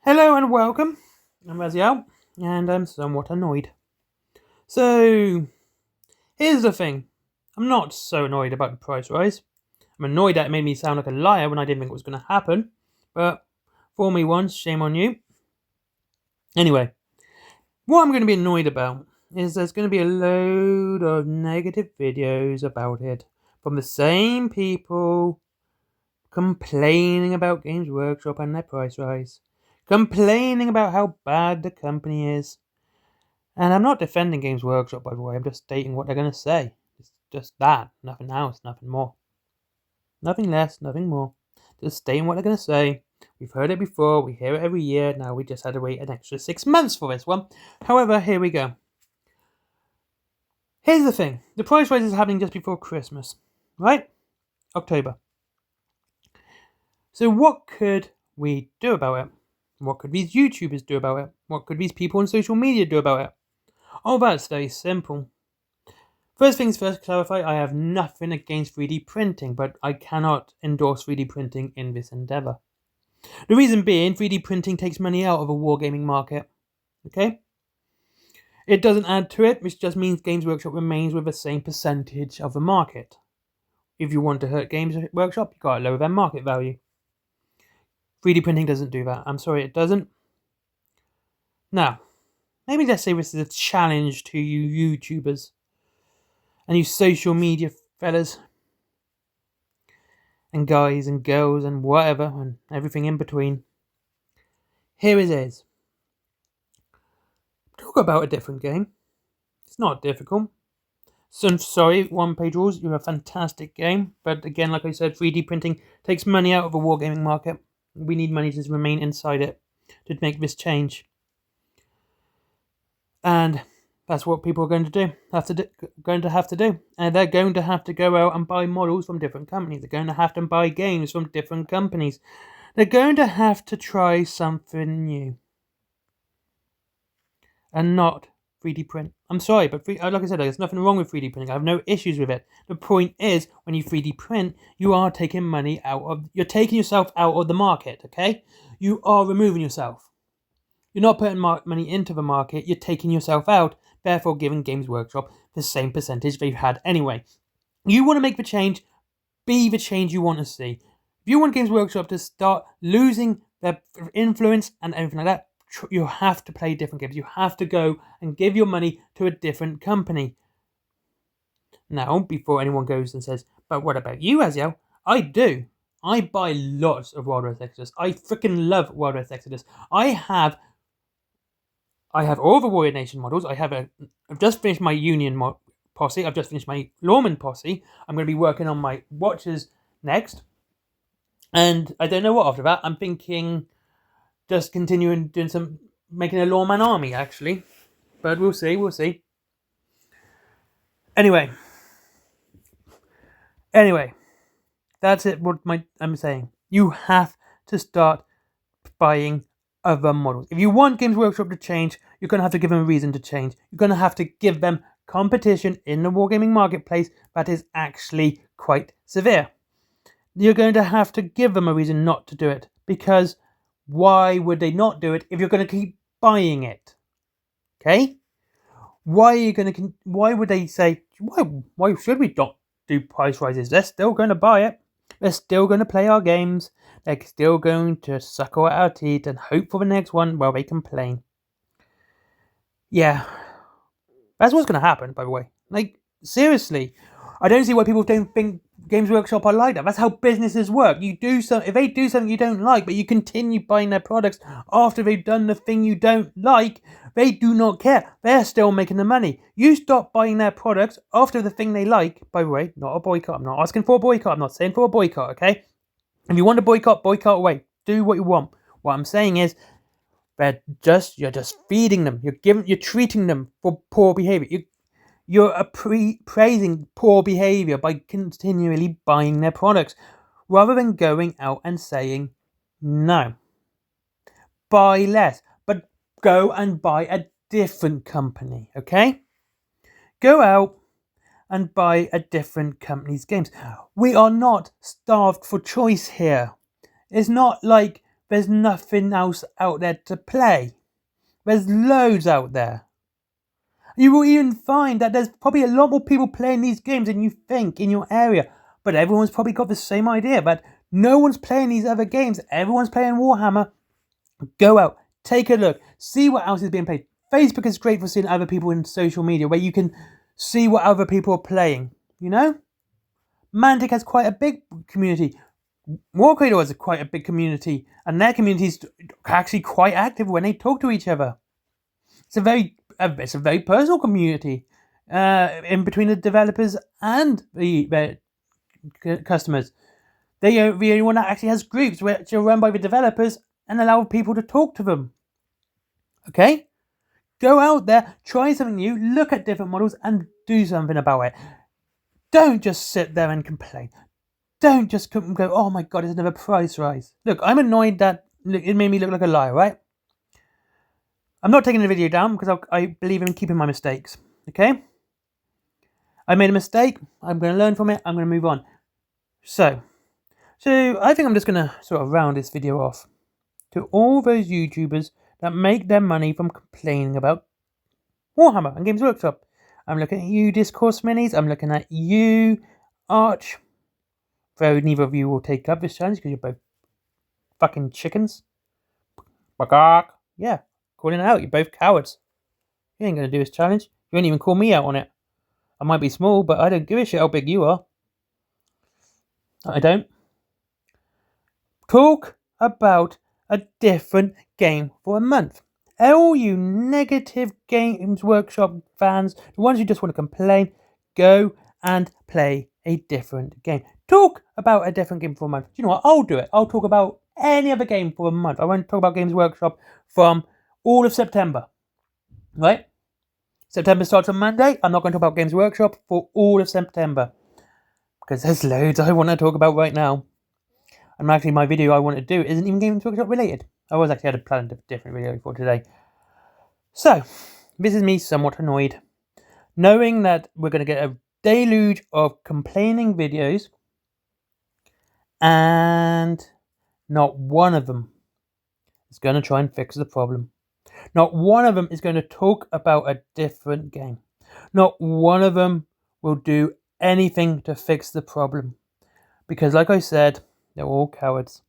Hello and welcome. I'm Raziel, and I'm somewhat annoyed. So, here's the thing. I'm not so annoyed about the price rise. I'm annoyed that it made me sound like a liar when I didn't think it was going to happen. But, fool me once, shame on you. Anyway, what I'm going to be annoyed about is there's going to be a load of negative videos about it from the same people complaining about Games Workshop and their price rise. Complaining about how bad the company is. And I'm not defending Games Workshop, by the way. I'm just stating what they're going to say. It's just that. Nothing else, nothing more. Nothing less, nothing more. Just stating what they're going to say. We've heard it before. We hear it every year. Now we just had to wait an extra 6 months for this one. However, here we go. Here's the thing. The price rise is happening just before Christmas. Right? October. So what could we do about it? What could these YouTubers do about it? What could these people on social media do about it? Oh, that's very simple. First things first, clarify, I have nothing against 3D printing, but I cannot endorse 3D printing in this endeavour. The reason being, 3D printing takes money out of a wargaming market. Okay? It doesn't add to it, which just means Games Workshop remains with the same percentage of the market. If you want to hurt Games Workshop, you've got to lower their market value. 3D printing doesn't do that. I'm sorry, it doesn't. Now, maybe let's say this is a challenge to you YouTubers and you social media fellas and guys and girls and whatever and everything in between. Here it is. Talk about a different game. It's not difficult. So I'm sorry, One Page Rules, you're a fantastic game. But again, like I said, 3D printing takes money out of the wargaming market. We need money to remain inside it to make this change. And that's what people are going to do. Going to have to do. And they're going to have to go out and buy models from different companies. They're going to have to buy games from different companies. They're going to have to try something new. And not 3D print. I'm sorry, but like I said, there's nothing wrong with 3D printing. I have no issues with it. The point is, when you 3D print, you are taking money you're taking yourself out of the market, okay? You are removing yourself. You're not putting money into the market, you're taking yourself out, therefore giving Games Workshop the same percentage they've had anyway. You want to make the change, be the change you want to see. If you want Games Workshop to start losing their influence and everything like that, you have to play different games. You have to go and give your money to a different company. Now, before anyone goes and says, but what about you, Aziel? I do. I buy lots of Wild West Exodus. I freaking love Wild West Exodus. I have all the Warrior Nation models. I've just finished my Union posse. I've just finished my Lawman posse. I'm going to be working on my Watchers next. And I don't know what after that. I'm thinking just continuing making a Lawman army, actually. But we'll see. Anyway, that's it. What I'm saying. You have to start buying other models. If you want Games Workshop to change, you're going to have to give them a reason to change. You're going to have to give them competition in the wargaming marketplace that is actually quite severe. You're going to have to give them a reason not to do it, because why would they not do it if you're going to keep buying it? Okay? Why would they say, why should we not do price rises? They're still going to buy it. They're still going to play our games. They're still going to suckle at our teeth and hope for the next one while they complain. Yeah. That's what's going to happen, by the way. Like, seriously. I don't see why people don't think Games Workshop are like that. That's how businesses work. If they do something you don't like, but you continue buying their products after they've done the thing you don't like, they do not care. They're still making the money. You stop buying their products after the thing they like. By the way, not a boycott. I'm not asking for a boycott. I'm not saying for a boycott, okay? If you want to boycott away. Do what you want. What I'm saying is, you're just feeding them. You're treating them for poor behavior. You're praising poor behavior by continually buying their products, rather than going out and saying, no, buy less, but go and buy a different company, okay? Go out and buy a different company's games. We are not starved for choice here. It's not like there's nothing else out there to play. There's loads out there. You will even find that there's probably a lot more people playing these games than you think in your area. But everyone's probably got the same idea that no one's playing these other games. Everyone's playing Warhammer. Go out, take a look, see what else is being played. Facebook is great for seeing other people in social media where you can see what other people are playing, you know? Mantic has quite a big community. Warcradle has quite a big community, and their community is actually quite active when they talk to each other. It's a very personal community in between the developers and the customers. They are the only one that actually has groups which are run by the developers and allow people to talk to them. Okay? Go out there, try something new, look at different models, and do something about it. Don't just sit there and complain. Don't just go, oh my god, it's another price rise. Look, I'm annoyed that it made me look like a liar, right? I'm not taking the video down because I believe in keeping my mistakes. Okay? I made a mistake. I'm going to learn from it. I'm going to move on. So I think I'm just going to sort of round this video off to all those YouTubers that make their money from complaining about Warhammer and Games Workshop. I'm looking at you, Discourse Minis. I'm looking at you, Arch. Though neither of you will take up this challenge because you're both fucking chickens. Yeah, calling it out. You're both cowards. You ain't going to do this challenge. You won't even call me out on it. I might be small, but I don't give a shit how big you are. I don't. Talk about a different game for a month. All you negative Games Workshop fans, the ones who just want to complain, go and play a different game. Talk about a different game for a month. Do you know what? I'll do it. I'll talk about any other game for a month. I won't talk about Games Workshop from all of September. Right? September starts on Monday. I'm not going to talk about Games Workshop for all of September. Because there's loads I want to talk about right now. And actually my video I want to do isn't even Games Workshop related. I was actually had a planned a different video for today. So, this is me somewhat annoyed. Knowing that we're going to get a deluge of complaining videos. And not one of them is going to try and fix the problem. Not one of them is going to talk about a different game. Not one of them will do anything to fix the problem. Because like I said, they're all cowards.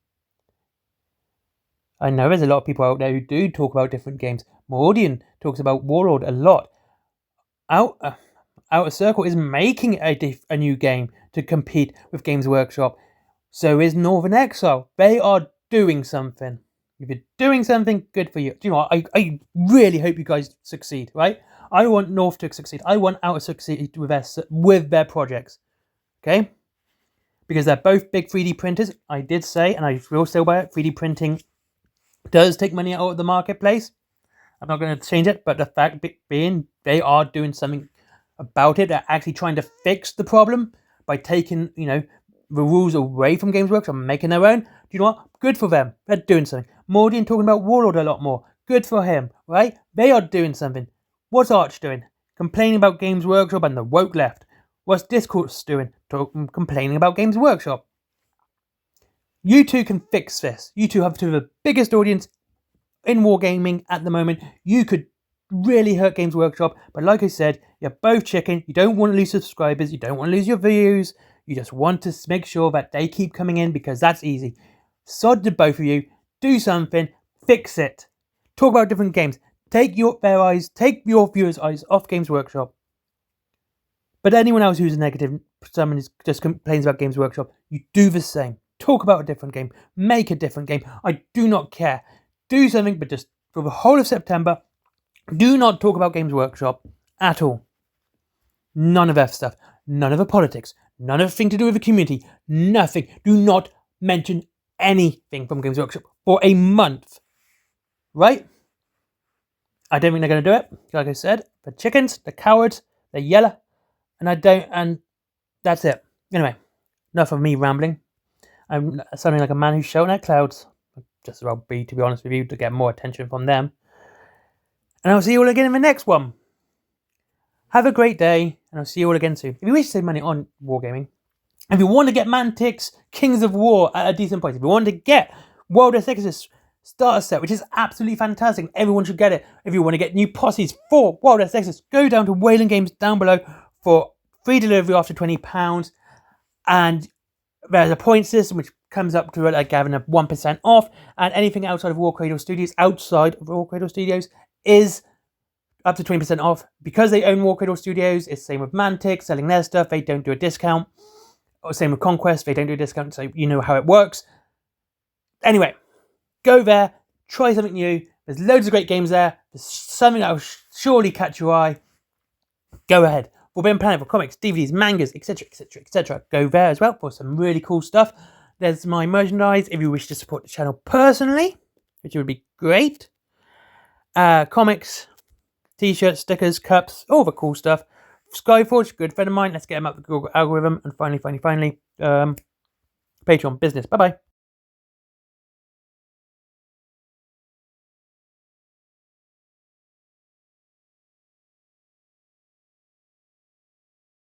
I know there's a lot of people out there who do talk about different games. Mordian talks about Warlord a lot. Outer Circle is making a new game to compete with Games Workshop. So is Northern Exile. They are doing something. If you're doing something, good for you. Do you know what? I really hope you guys succeed, right? I want North to succeed. I want Outer to succeed with their projects. Okay? Because they're both big 3D printers. I did say, and I will say about it, 3D printing does take money out of the marketplace. I'm not going to change it, but the fact being they are doing something about it. They're actually trying to fix the problem by taking, the rules away from Games Workshop and making their own. Do you know what? Good for them. They're doing something. Mordian talking about Warlord a lot more. Good for him, right? They are doing something. What's Arch doing? Complaining about Games Workshop and the woke left. What's Discourse doing? Complaining about Games Workshop. You two can fix this. You two have the biggest audience in wargaming at the moment. You could really hurt Games Workshop, but like I said, you're both chicken. You don't want to lose subscribers. You don't want to lose your views. You just want to make sure that they keep coming in because that's easy. Sod to both of you. Do something. Fix it. Talk about different games. Take your viewers' eyes off Games Workshop. But anyone else who's negative, someone who just complains about Games Workshop, you do the same. Talk about a different game. Make a different game. I do not care. Do something, but just for the whole of September, do not talk about Games Workshop at all. None of that stuff. None of the politics. None of the thing to do with the community. Nothing. Do not mention anything from Games Workshop for a month. Right? I don't think they're going to do it. Like I said, the chickens, the cowards, they're yellow. And that's it. Anyway, enough of me rambling. I'm sounding like a man who's shouting at clouds. Just as well be, to be honest with you, to get more attention from them. And I'll see you all again in the next one. Have a great day, and I'll see you all again soon. If you wish to save money on wargaming, if you want to get Mantic's Kings of War at a decent price, if you want to get World of Exodus starter set, which is absolutely fantastic. Everyone should get it. If you want to get new posses for World of Exodus, go down to Wayland Games down below for free delivery after £20. And there's a point system which comes up to like having a 1% off, and anything outside of Warcradle Studios is up to 20% off. Because they own Warcradle Studios, it's the same with Mantic selling their stuff. They don't do a discount. Or same with Conquest, they don't do a discount, so you know how it works. Anyway, go there, try something new. There's loads of great games there. There's something that will surely catch your eye. Go ahead. Forbidden Planet for comics, DVDs, mangas, etc., etc., etc. Go there as well for some really cool stuff. There's my merchandise if you wish to support the channel personally, which would be great. Comics, t-shirts, stickers, cups, all the cool stuff. Skyforge, good friend of mine. Let's get him up the Google algorithm. And finally, Patreon business. Bye-bye.